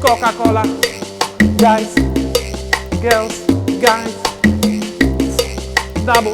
Coca-Cola, guys, girls, guys, double.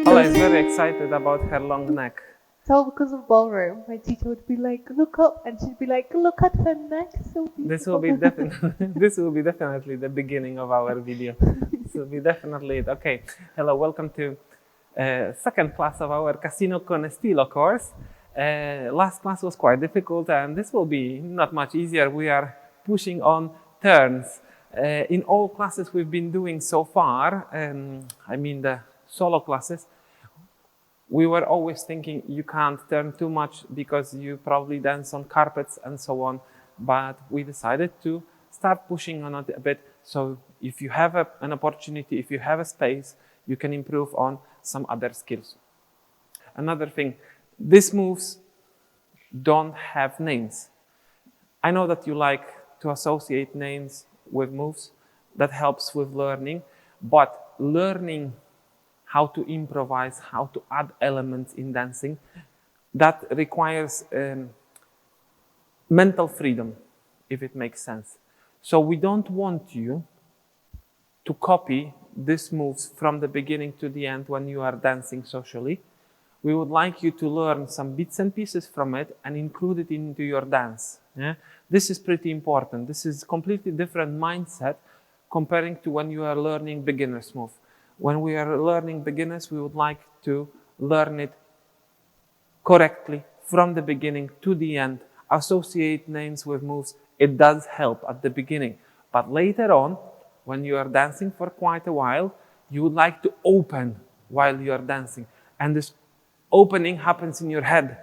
Ola is very excited about her long neck. It's all because of ballroom. My teacher would be like, look up, and she'd be like, look at her neck, so beautiful. This will be definitely the beginning of our video. This will be definitely it. Okay, hello, welcome to second class of our Casino con Estilo course. Last class was quite difficult, and this will be not much easier. We are pushing on turns. In all classes we've been doing so far, I mean the solo classes, we were always thinking you can't turn too much because you probably dance on carpets and so on. But we decided to start pushing on it a bit. So if you have an opportunity, if you have a space, you can improve on some other skills. Another thing, these moves don't have names. I know that you like to associate names with moves. That helps with learning. But learning how to improvise, how to add elements in dancing, that requires mental freedom, if it makes sense. So we don't want you to copy these moves from the beginning to the end when you are dancing socially. We would like you to learn some bits and pieces from it and include it into your dance. Yeah? This is pretty important. This is a completely different mindset comparing to when you are learning beginner's move. When we are learning beginners, we would like to learn it correctly from the beginning to the end. Associate names with moves. It does help at the beginning. But later on, when you are dancing for quite a while, you would like to open while you are dancing. And this opening happens in your head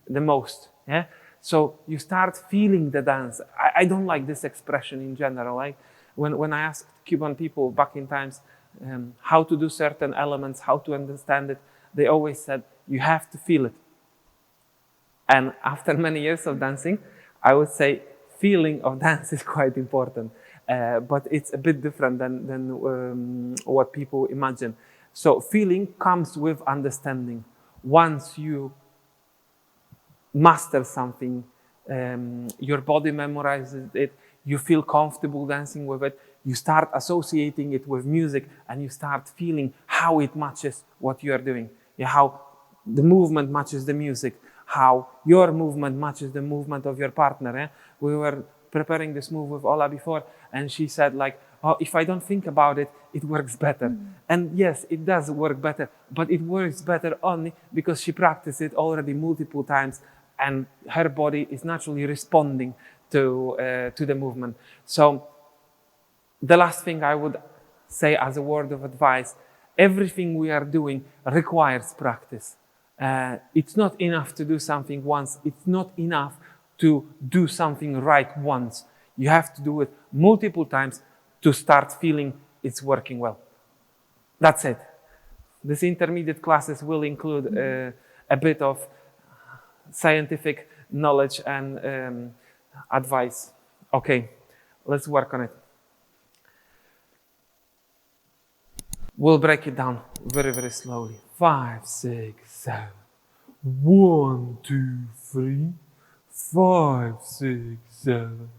the most. Yeah? So you start feeling the dance. I don't like this expression in general. When I asked Cuban people back in times, how to do certain elements, how to understand it, they always said, you have to feel it. And after many years of dancing, I would say feeling of dance is quite important. But it's a bit different than what people imagine. So feeling comes with understanding. Once you master something, your body memorizes it, you feel comfortable dancing with it, you start associating it with music, and you start feeling how it matches what you are doing. Yeah, how the movement matches the music, how your movement matches the movement of your partner. Eh? We were preparing this move with Ola before, and she said like, oh, if I don't think about it, it works better. Mm-hmm. And yes, it does work better, but it works better only because she practiced it already multiple times, and her body is naturally responding to the movement. So the last thing I would say as a word of advice, everything we are doing requires practice. It's not enough to do something once. It's not enough to do something right once. You have to do it multiple times to start feeling it's working well. That's it. These intermediate classes will include a bit of scientific knowledge and advice. Okay, let's work on it. We'll break it down very, very slowly. 5, 6, 7. 1, 2, 3. 5, 6, 7.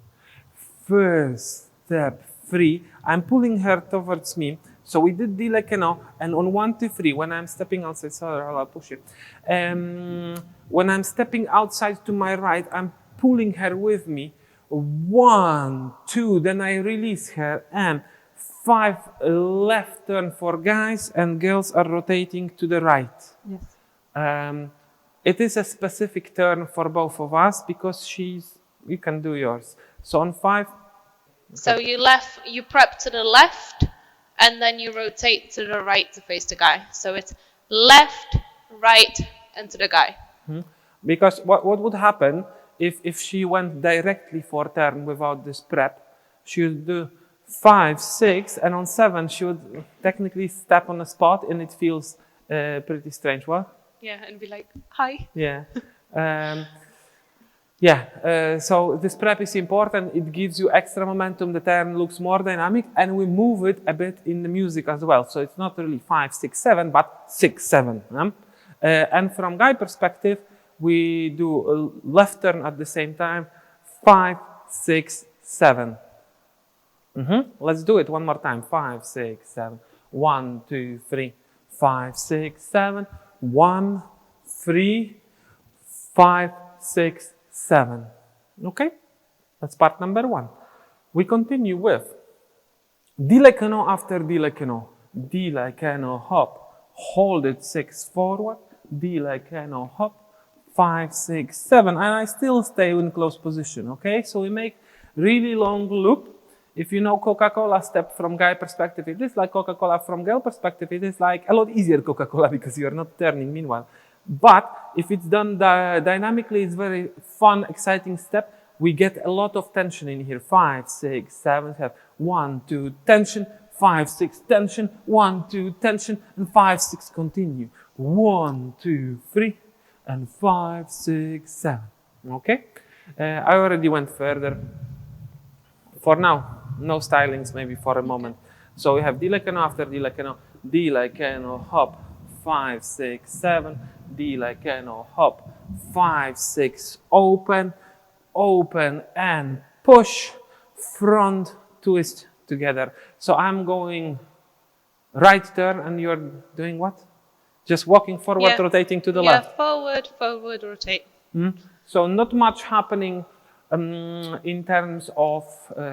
First step 3. I'm pulling her towards me. So we did the lekeno, and on 1, 2, 3, when I'm stepping outside, sorry, I'll push it. When I'm stepping outside to my right, I'm pulling her with me. 1, 2, then I release her, and 5 left turn for guys, and girls are rotating to the right. Yes. It is a specific turn for both of us because you can do yours. So on 5. So you prep to the left, and then you rotate to the right to face the guy. So it's left, right, and to the guy. Mm-hmm. Because what would happen if she went directly for turn without this prep, she would do 5, 6, and on 7 she would technically step on a spot, and it feels pretty strange. What? Yeah, and be like, hi. Yeah. Yeah, so this prep is important. It gives you extra momentum. The turn looks more dynamic, and we move it a bit in the music as well. So it's not really 5, 6, 7, but 6, 7. And from guy perspective, we do a left turn at the same time. 5, 6, 7. Let's do it one more time. 5, 6, 7. 1, 2, 3. 5, 6, 7. 1, 3, 5, 6, 7. Okay? That's part number 1. We continue with dilekeno after dilekeno. Dilekeno hop. Hold it 6 forward. Dilekeno hop. 5, 6, 7. And I still stay in close position. Okay? So we make really long loop. If you know Coca-Cola step from guy perspective, it is like Coca-Cola from girl perspective. It is like a lot easier Coca-Cola because you are not turning meanwhile. But if it's done dynamically, it's very fun, exciting step. We get a lot of tension in here. 5, 6, 7, 7. 1, 2, tension. 5, 6, tension. 1, 2, tension. And 5, 6, continue. 1, 2, 3. And 5, 6, 7. Okay? I already went further. For now, no stylings, maybe for a moment. So we have dilekeno after dilekeno. Dilekeno hop. 5, 6, 7. Dilekeno hop. 5, 6, open, open, and push, front, twist together. So I'm going right turn, and you're doing what? Just walking forward, rotating to the left. Yeah, forward, forward, rotate. So not much happening in terms of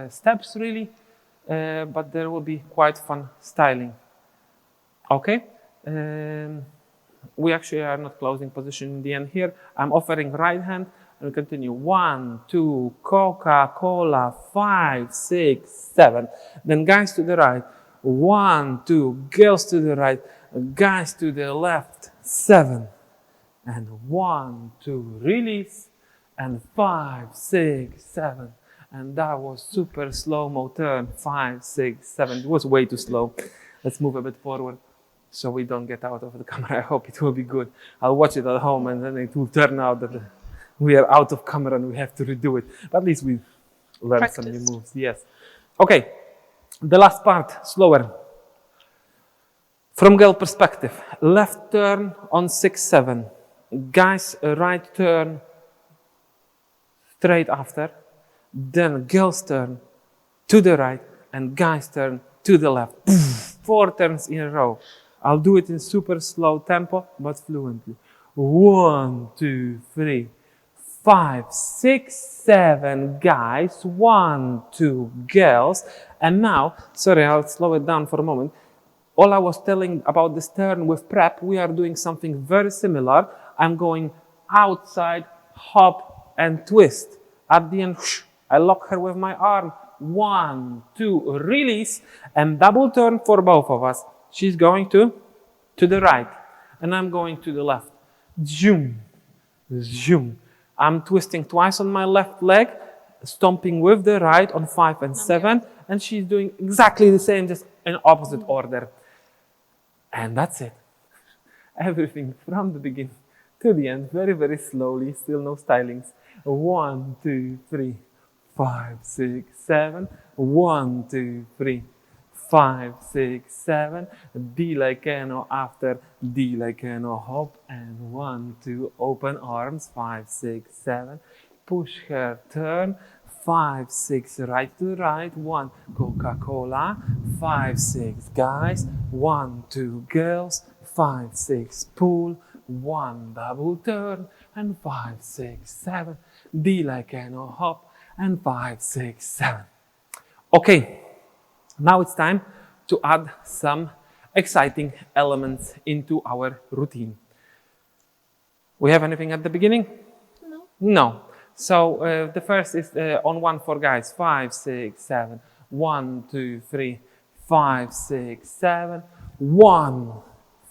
steps, really, but there will be quite fun styling. Okay? We actually are not closing position in the end here. I'm offering right hand, and we continue. 1, 2, Coca-Cola, 5, 6, 7. Then guys to the right. 1, 2, girls to the right, guys to the left, 7. And 1, 2, release, and 5, 6, 7. And that was super slow-mo turn, 5, 6, 7. It was way too slow. Let's move a bit forward so we don't get out of the camera. I hope it will be good. I'll watch it at home, and then it will turn out that we are out of camera and we have to redo it. But at least we learned some new moves. Yes. Okay. The last part, slower. From girl perspective, left turn on 6, 7. Guys, right turn straight after. Then girls turn to the right and guys turn to the left. 4 turns in a row. I'll do it in super slow tempo, but fluently. 1, 2, 3, 5, 6, 7 guys. 1, 2 girls. And now, sorry, I'll slow it down for a moment. All I was telling about this turn with prep, we are doing something very similar. I'm going outside, hop, and twist. At the end, I lock her with my arm. 1, 2, release, and double turn for both of us. She's going to the right, and I'm going to the left. Zoom, zoom. I'm twisting twice on my left leg, stomping with the right on 5 and 7, and she's doing exactly the same, just in opposite order. And that's it. Everything from the beginning to the end, very, very slowly, still no stylings. 1, 2, 3, 5, 6, 7. 1, 2, 3, 5, 6, 7. Dilekeno after dilekeno hop. And 1, 2, open arms. 5, 6, 7. Push her, turn. 5, 6, right to right. 1, Coca-Cola. 5, 6, guys. 1, 2, girls. 5, 6, pull. 1, double turn. And 5, 6, 7. Dilekeno hop. And 5, 6, 7. Okay, now it's time to add some exciting elements into our routine. We have anything at the beginning? No. No. So the first is on 1 for guys. 5, 6, 7. 1, 2, 3, 5, 6, 7. 1,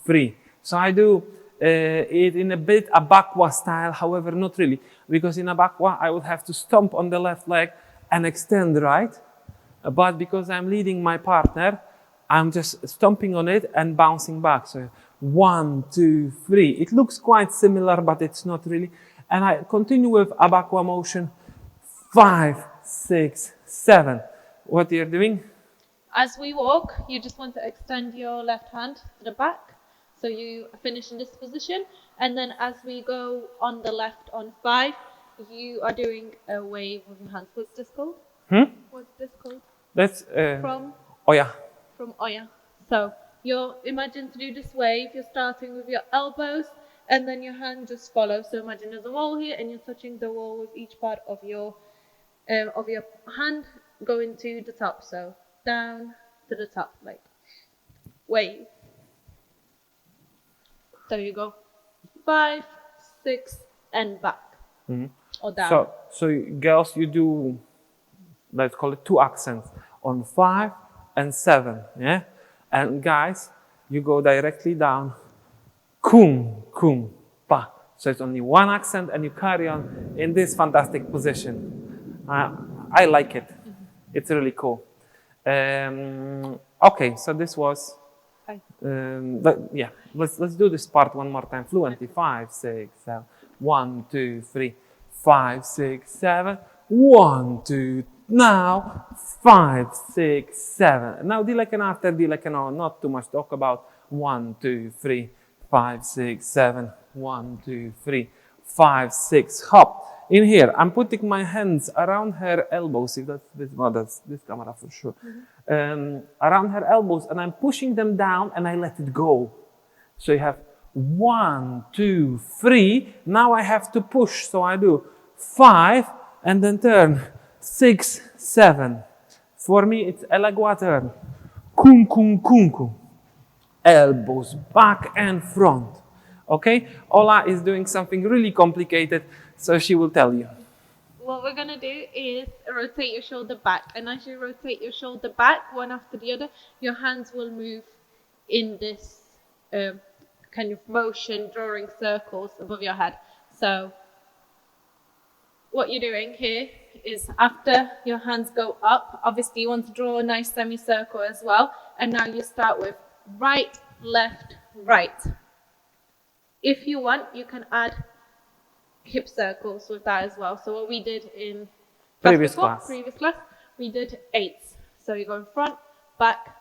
3. So I do it in a bit a bakwa style, however, not really, because in a bakwa I would have to stomp on the left leg and extend right, but because I'm leading my partner, I'm just stomping on it and bouncing back. So 1, 2, 3. It looks quite similar, but it's not really. And I continue with abacua motion. 5, 6, 7. What you're doing? As we walk, you just want to extend your left hand to the back. So you finish in this position. And then as we go on the left on 5, you are doing a wave with your hands. What's this called? What's this called? That's From? Oya. From Oya. So you're imagine to do this wave. You're starting with your elbows, and then your hand just follows. So imagine there's a wall here, and you're touching the wall with each part of your hand going to the top. So down to the top, like wave. There you go. 5, 6, and back. Or down. So girls, you do, let's call it 2 accents on 5 and 7, yeah? And guys, you go directly down, kum, kum, pa. So it's only 1 accent and you carry on in this fantastic position. I like it. It's really cool. Okay, so this was, yeah, let's do this part one more time fluently. 5, 6, 7, 1, 2, 3, 5, 6, 7, 1, 2, now 5, 6, 7. Now di like an after, di like an on, not too much talk about. 1, 2, 3, 5, 6, 7, 1, 2, 3, 5, 6, hop. In here, I'm putting my hands around her elbows, if that's this, well, that's this camera for sure. Around her elbows, and I'm pushing them down and I let it go. So you have 1, 2, 3. Now I have to push, so I do 5 and then turn. 6, 7. For me, it's elegua turn. Kum, kum, kum, kum. Elbows back and front. Okay? Ola is doing something really complicated, so she will tell you. What we're going to do is rotate your shoulder back. And as you rotate your shoulder back, one after the other, your hands will move in this kind of motion, drawing circles above your head. So what you're doing here is after your hands go up, obviously you want to draw a nice semicircle as well. And now you start with right, left, right. If you want, you can add hip circles with that as well. So what we did in previous class, we did 8s. So you go front, back.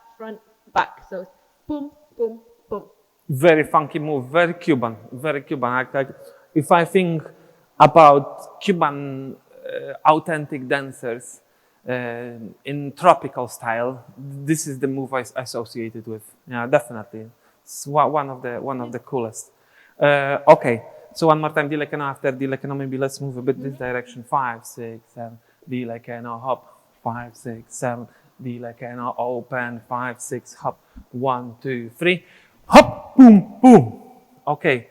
So it's boom, boom, boom. Very funky move, very Cuban, very Cuban. If I think about Cuban authentic dancers in tropical style, this is the move I associated with. Yeah, definitely. It's one of the coolest. Okay, so one more time, di like an after, di like an, maybe let's move a bit this direction. 5, 6, 7, di like an hop. 5, 6, 7, di like an open. 5, 6, hop. 1, 2, 3, hop, boom, boom. Okay.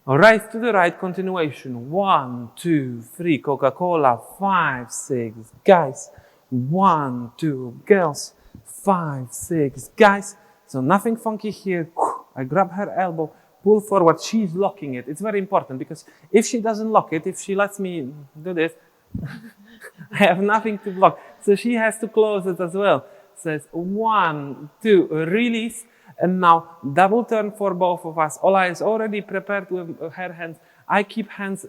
Right to the right, continuation. 1, 2, 3, Coca-Cola. 5, 6, guys. 1, 2, girls. 5, 6, guys. So nothing funky here. I grab her elbow, pull forward. She's locking it. It's very important because if she doesn't lock it, if she lets me do this, I have nothing to block. So she has to close it as well. Says 1, 2, release. And now double turn for both of us. Ola is already prepared with her hands. I keep hands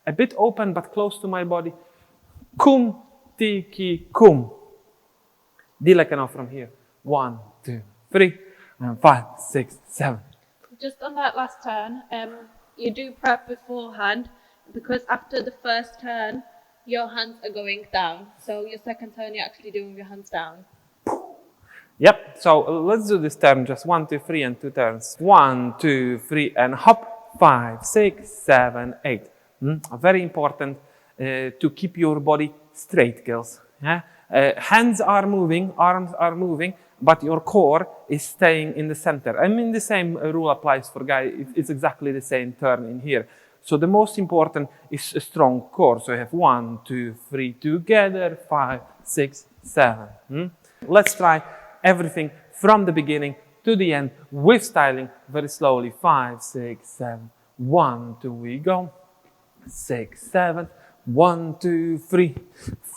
a bit open but close to my body. Kum, tiki, kum. Di like an off from here. 1, 2, 3, and 5, 6, 7. Just on that last turn, you do prep beforehand because after the first turn, your hands are going down. So your second turn, you're actually doing your hands down. Yep, so let's do this turn, just 1, 2, 3 and 2 turns. 1, 2, 3 and hop. 5, 6, 7, 8. Very important to keep your body straight, girls. Yeah? Hands are moving, arms are moving, but your core is staying in the center. I mean, the same rule applies for guys. It's exactly the same turn in here. So the most important is a strong core. So you have 1, 2, 3 together, 5, 6, 7. Let's try everything from the beginning to the end with styling very slowly. 5, 6, 7, 1, 2, we go. 6, 7, 1, 2, 3,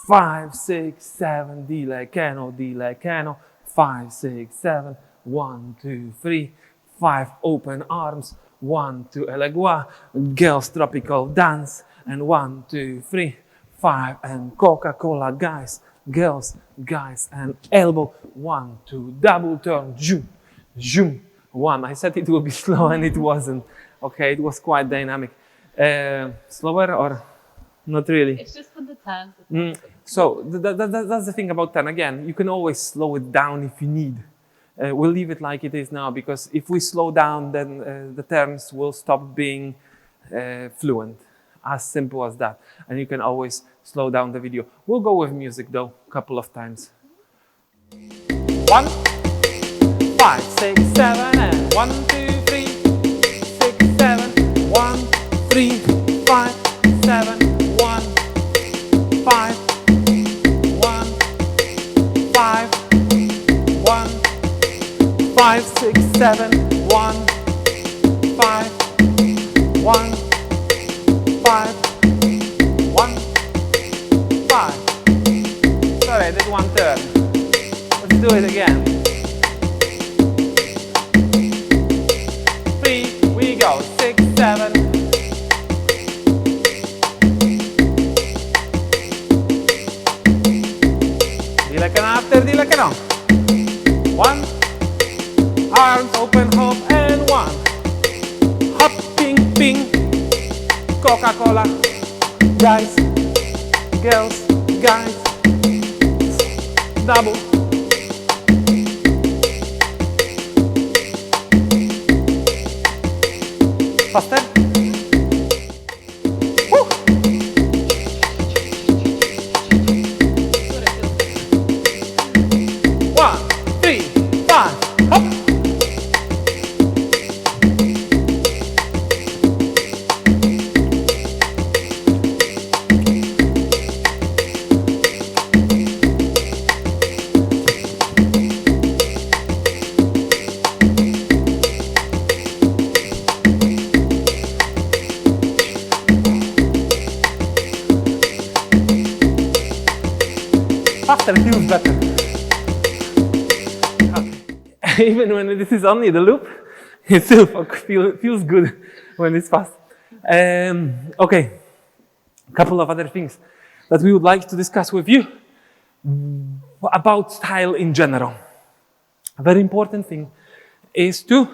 5, 6, 7, di lecano. 5, 6, 7, 1, 2, 3, 5, open arms. 1, 2, elegua, girls tropical dance. and 1, 2, 3, 5, and Coca-Cola, guys, girls, guys, and elbow, 1, 2, double turn, zoom, zoom, 1. I said it will be slow and it wasn't. Okay, it was quite dynamic. Slower or not really? It's just for the turns. So that's the thing about 10. Again, you can always slow it down if you need. We'll leave it like it is now, because if we slow down, then the turns will stop being fluent. As simple as that. And you can always slow down the video. We'll go with music though, a couple of times. 1, 5, 6, 7, and 1, 2, 3, 6, 7, 1, 3, 5, 7, 1, 5, 1, 5, 1, 5, 6, 7, 1, 5, 1, 5, 1, 5. Sorry, I did one turn. Let's do it again. 3, we go. 6, 7. Dile que no after, dile que no. 1. Arms open, hop, and 1. Hop, ping, ping. Coca-Cola. Guys, girls, guys. Double. Faster. Woo. 1, 3, 5, hop. Faster feels better. Okay. Even when this is only the loop, it still feels good when it's fast. Okay, a couple of other things that we would like to discuss with you about style in general. A very important thing is to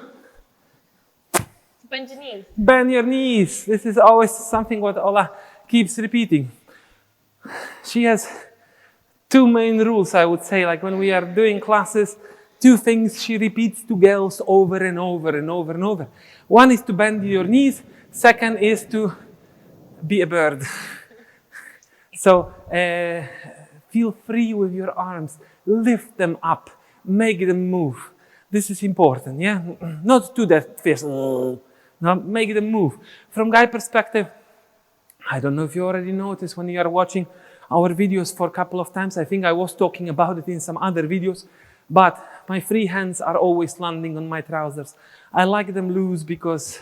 Bend your knees. bend your knees. This is always something what Ola keeps repeating. She has 2 main rules, I would say, like when we are doing classes, 2 things she repeats to girls over and over and over and over. One is to bend your knees. Second is to be a bird. So feel free with your arms. Lift them up. Make them move. This is important, yeah? Not do that fierce. No, make them move. From guy perspective, I don't know if you already noticed when you are watching our videos for a couple of times. I think I was talking about it in some other videos, but my free hands are always landing on my trousers. I like them loose because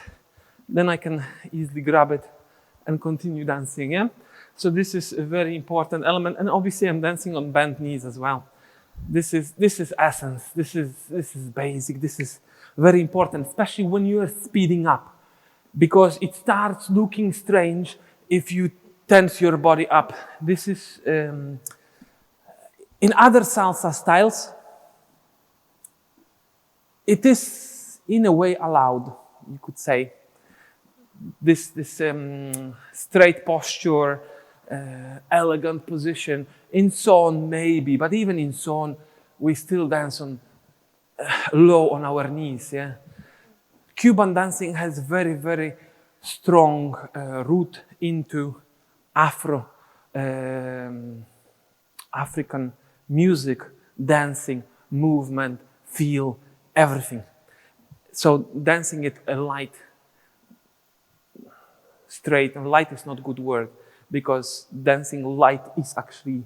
then I can easily grab it and continue dancing, yeah? So this is a very important element, and obviously I'm dancing on bent knees as well. This is essence, this is basic, this is very important, especially when you are speeding up, because it starts looking strange if you tense your body up. This is, in other salsa styles, it is in a way allowed, you could say. This straight posture, elegant position. In son maybe, but even in son, we still dance on low on our knees, yeah? Cuban dancing has very, very strong root into African music, dancing, movement, feel, everything. So dancing it light, straight, and light is not a good word, because dancing light is actually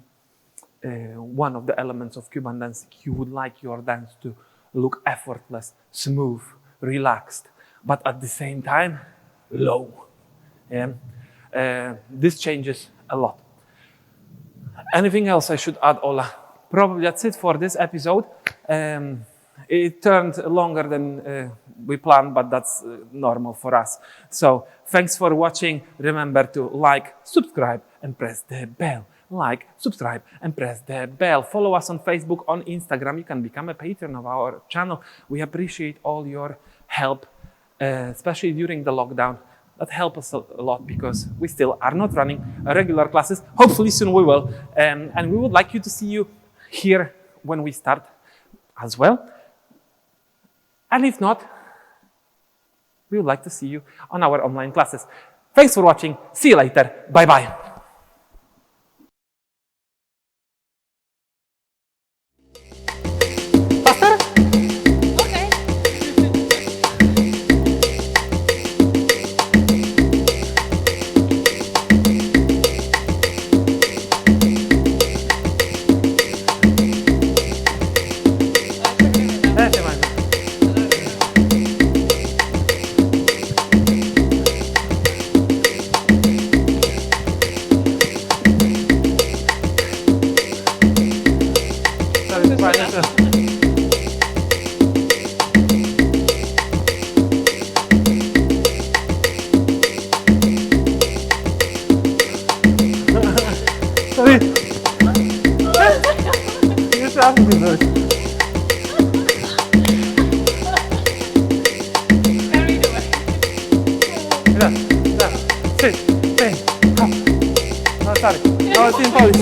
one of the elements of Cuban dancing. You would like your dance to look effortless, smooth, relaxed, but at the same time, low. Yeah? This changes a lot. Anything else I should add, Ola? Probably that's it for this episode. It turned longer than we plan, but that's normal for us. So thanks for watching. Remember to like, subscribe, and press the bell. Like, subscribe, and press the bell. Follow us on Facebook, on Instagram. You can become a patron of our channel. We appreciate all your help, especially during the lockdown. That helps us a lot because we still are not running regular classes. Hopefully soon we will. And we would like you to see you here when we start as well. And if not, we would like to see you on our online classes. Thanks for watching. See you later. Bye-bye. No, it's in Polish.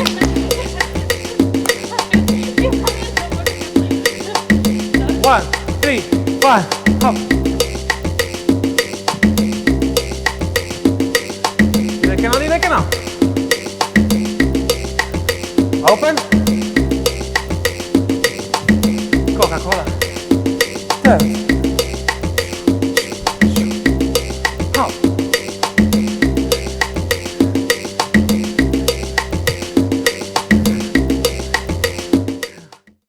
1, 3, 1, hop. Dire che no. Open. Coca-Cola. 10.